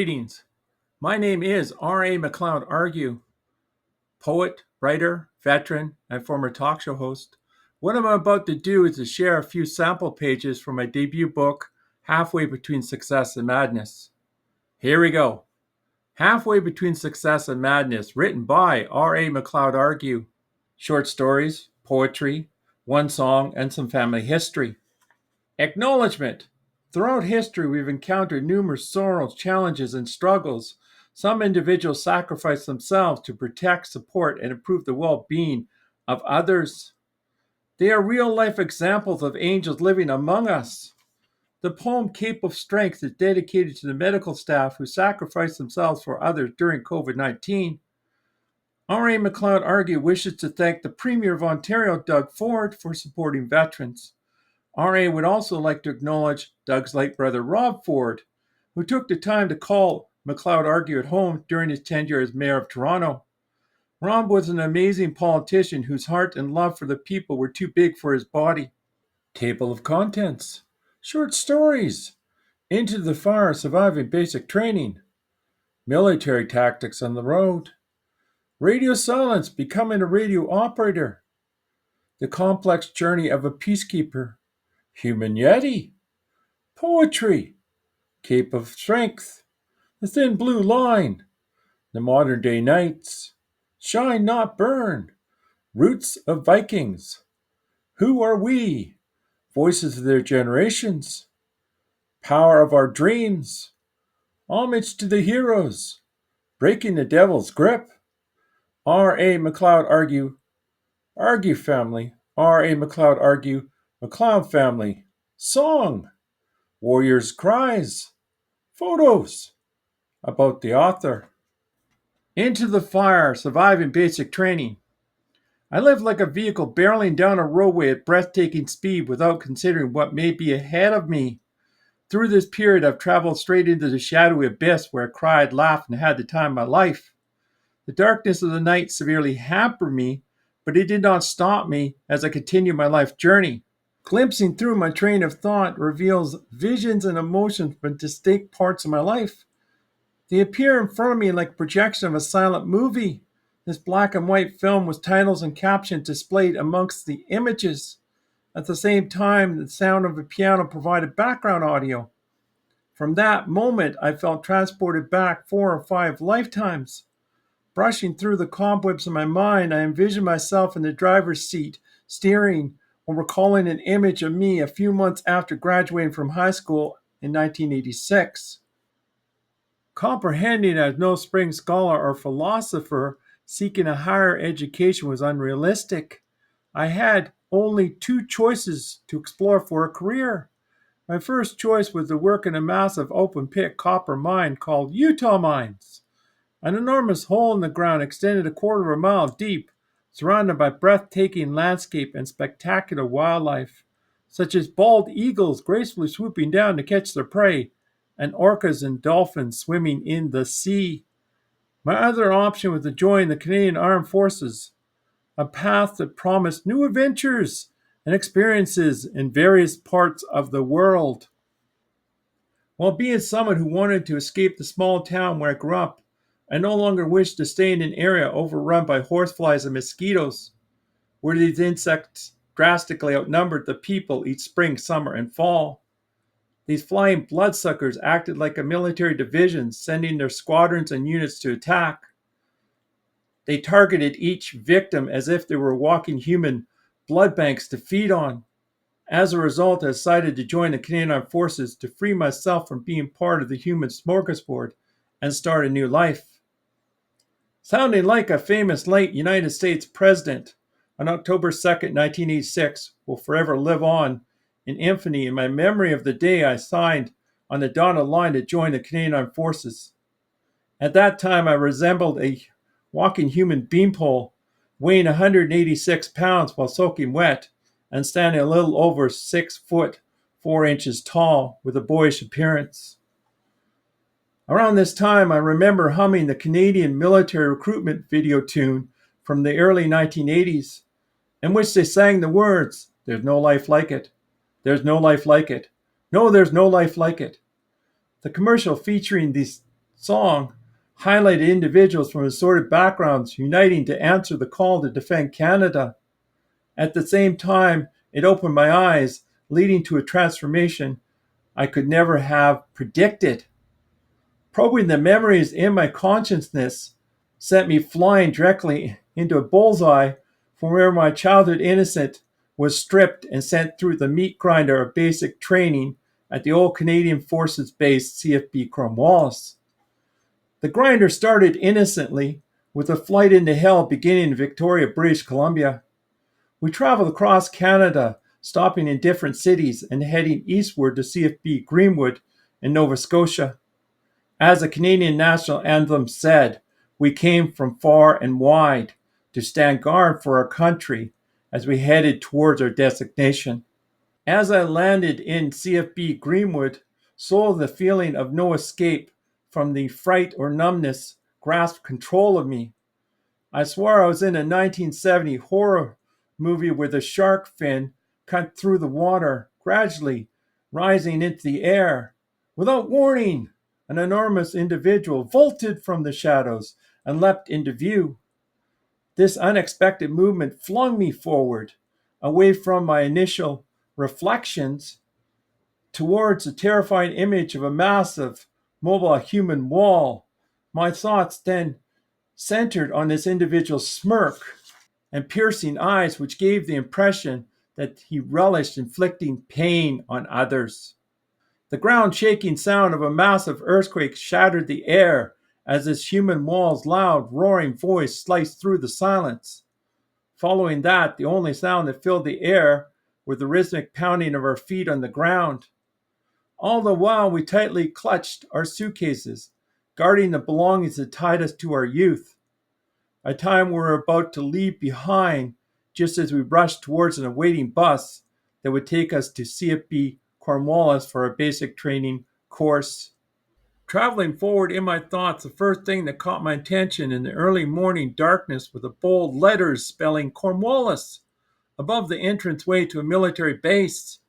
Greetings. My name is R.A. MacLeod Argue, poet, writer, veteran, and former talk show host. What I'm about to do is to share a few sample pages from my debut book, Halfway Between Success and Madness. Here we go. Halfway Between Success and Madness, written by R.A. MacLeod Argue. Short stories, poetry, one song, and some family history. Acknowledgement. Throughout history, we've encountered numerous sorrows, challenges, and struggles. Some individuals sacrifice themselves to protect, support, and improve the well-being of others. They are real-life examples of angels living among us. The poem Cape of Strength is dedicated to the medical staff who sacrificed themselves for others during COVID-19. R.A. MacLeod Argue wishes to thank the Premier of Ontario, Doug Ford, for supporting veterans. R.A. would also like to acknowledge Doug's late brother Rob Ford, who took the time to call MacLeod Argue at home during his tenure as mayor of Toronto. Rob was an amazing politician whose heart and love for the people were too big for his body. Table of contents. Short stories. Into the Fire, Surviving Basic Training. Military Tactics on the Road. Radio Silence, Becoming a Radio Operator. The Complex Journey of a Peacekeeper. Human Yeti. Poetry. Cape of Strength. The Thin Blue Line. The Modern Day Knights. Shine Not Burn. Roots of Vikings. Who Are We? Voices of Their Generations. Power of Our Dreams. Homage to the Heroes. Breaking the Devil's Grip. R.A. MacLeod Argue. Argue Family. R.A. MacLeod Argue. MacLeod Family. Song. Warriors' Cries. Photos. About the author. Into the Fire, Surviving Basic Training. I live like a vehicle barreling down a roadway at breathtaking speed without considering what may be ahead of me. Through this period, I've traveled straight into the shadowy abyss where I cried, laughed, and had the time of my life. The darkness of the night severely hampered me, but it did not stop me as I continued my life journey. Glimpsing through my train of thought reveals visions and emotions from distinct parts of my life. They appear in front of me like a projection of a silent movie. This black and white film with titles and captions displayed amongst the images. At the same time, the sound of a piano provided background audio. From that moment, I felt transported back 4 or 5 lifetimes. Brushing through the cobwebs of my mind, I envisioned myself in the driver's seat, steering, or recalling an image of me a few months after graduating from high school in 1986. Comprehending as no spring scholar or philosopher seeking a higher education was unrealistic. I had only 2 choices to explore for a career. My first choice was to work in a massive open-pit copper mine called Utah Mines. An enormous hole in the ground extended a quarter of a mile deep, surrounded by breathtaking landscape and spectacular wildlife, such as bald eagles gracefully swooping down to catch their prey, and orcas and dolphins swimming in the sea. My other option was to join the Canadian Armed Forces, a path that promised new adventures and experiences in various parts of the world. While being someone who wanted to escape the small town where I grew up, I no longer wished to stay in an area overrun by horseflies and mosquitoes, where these insects drastically outnumbered the people each spring, summer, and fall. These flying bloodsuckers acted like a military division, sending their squadrons and units to attack. They targeted each victim as if they were walking human blood banks to feed on. As a result, I decided to join the Canadian Armed Forces to free myself from being part of the human smorgasbord and start a new life. Sounding like a famous late United States president, on October 2nd, 1986, will forever live on in infamy in my memory of the day I signed on the dotted line to join the Canadian Armed Forces. At that time, I resembled a walking human beanpole, weighing 186 pounds while soaking wet, and standing a little over 6 foot 4 inches tall with a boyish appearance. Around this time, I remember humming the Canadian military recruitment video tune from the early 1980s, in which they sang the words, "There's no life like it. There's no life like it. No, there's no life like it." The commercial featuring these song highlighted individuals from assorted backgrounds uniting to answer the call to defend Canada. At the same time, it opened my eyes, leading to a transformation I could never have predicted. Probing the memories in my consciousness sent me flying directly into a bullseye from where my childhood innocence was stripped and sent through the meat grinder of basic training at the old Canadian Forces Base CFB Cornwallis. The grinder started innocently with a flight into hell beginning in Victoria, British Columbia. We traveled across Canada, stopping in different cities and heading eastward to CFB Greenwood in Nova Scotia. As the Canadian national anthem said, we came from far and wide to stand guard for our country as we headed towards our destination. As I landed in CFB Greenwood, so the feeling of no escape from the fright or numbness grasped control of me. I swore I was in a 1970 horror movie where the shark fin cut through the water, gradually rising into the air. Without warning, an enormous individual vaulted from the shadows and leapt into view. This unexpected movement flung me forward, away from my initial reflections towards the terrifying image of a massive, mobile human wall. My thoughts then centered on this individual's smirk and piercing eyes, which gave the impression that he relished inflicting pain on others. The ground-shaking sound of a massive earthquake shattered the air as this human wall's loud, roaring voice sliced through the silence. Following that, the only sound that filled the air were the rhythmic pounding of our feet on the ground. All the while, we tightly clutched our suitcases, guarding the belongings that tied us to our youth. A time we were about to leave behind just as we rushed towards an awaiting bus that would take us to CFB Cornwallis for our basic training course. Traveling forward in my thoughts, the first thing that caught my attention in the early morning darkness were the bold letters spelling Cornwallis above the entranceway to a military base.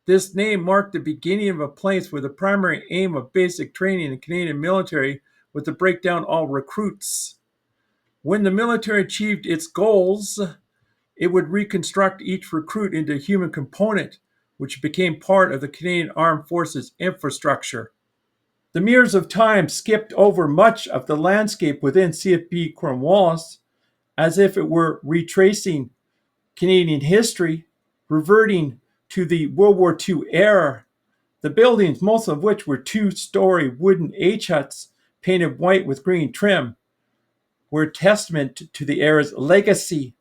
This name marked the beginning of a place where the primary aim of basic training in the Canadian military was to break down all recruits. When the military achieved its goals, it would reconstruct each recruit into a human component, which became part of the Canadian Armed Forces infrastructure. The mirrors of time skipped over much of the landscape within CFB Cornwallis, as if it were retracing Canadian history, reverting to the World War II era. The buildings, most of which were two-story wooden H-huts painted white with green trim, were a testament to the era's legacy.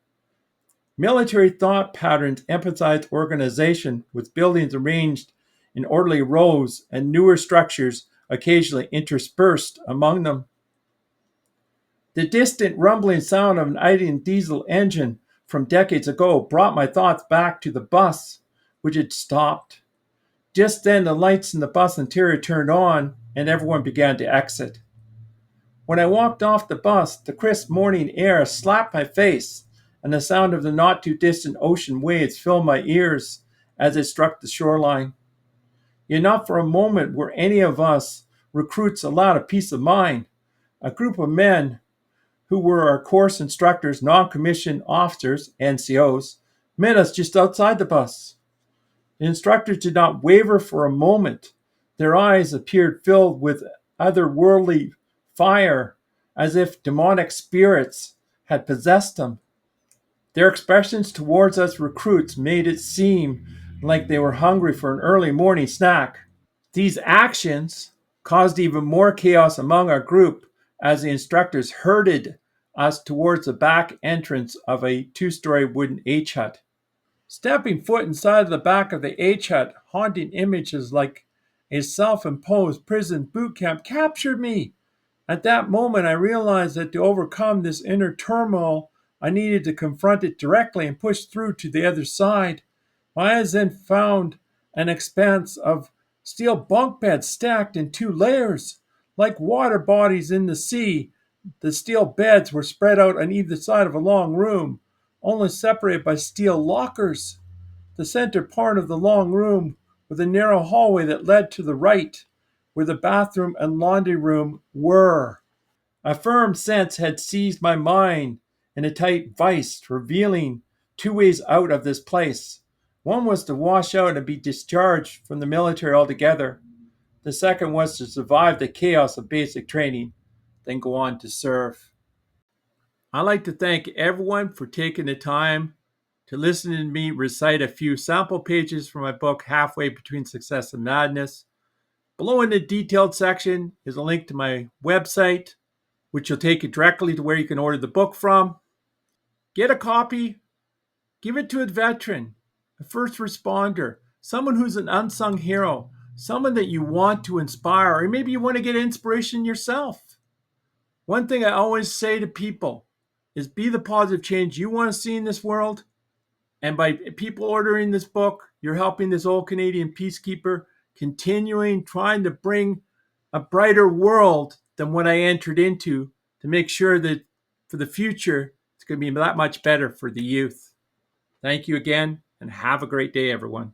Military thought patterns emphasized organization, with buildings arranged in orderly rows and newer structures occasionally interspersed among them. The distant rumbling sound of an idling diesel engine from decades ago brought my thoughts back to the bus, which had stopped. Just then, the lights in the bus interior turned on, and everyone began to exit. When I walked off the bus, the crisp morning air slapped my face, and the sound of the not-too-distant ocean waves filled my ears as it struck the shoreline. Yet not for a moment were any of us recruits allowed a peace of mind. A group of men who were our course instructors, non-commissioned officers, NCOs, met us just outside the bus. The instructors did not waver for a moment. Their eyes appeared filled with otherworldly fire, as if demonic spirits had possessed them. Their expressions towards us recruits made it seem like they were hungry for an early morning snack. These actions caused even more chaos among our group as the instructors herded us towards the back entrance of a two-story wooden H-hut. Stepping foot inside the back of the H-hut, haunting images like a self-imposed prison boot camp captured me. At that moment, I realized that to overcome this inner turmoil, I needed to confront it directly and push through to the other side. My eyes then found an expanse of steel bunk beds stacked in two layers. Like water bodies in the sea, the steel beds were spread out on either side of a long room, only separated by steel lockers. The center part of the long room was a narrow hallway that led to the right, where the bathroom and laundry room were. A firm sense had seized my mind in a tight vice, revealing two ways out of this place. One was to wash out and be discharged from the military altogether. The second was to survive the chaos of basic training, then go on to serve. I'd like to thank everyone for taking the time to listen to me recite a few sample pages from my book, Halfway Between Success and Madness. Below in the detailed section is a link to my website, which will take you directly to where you can order the book from. Get a copy, give it to a veteran, a first responder, someone who's an unsung hero, someone that you want to inspire, or maybe you want to get inspiration yourself. One thing I always say to people is be the positive change you want to see in this world. And by people ordering this book, you're helping this old Canadian peacekeeper continuing trying to bring a brighter world than what I entered into to make sure that for the future, it's going to be that much better for the youth. Thank you again, and have a great day, everyone.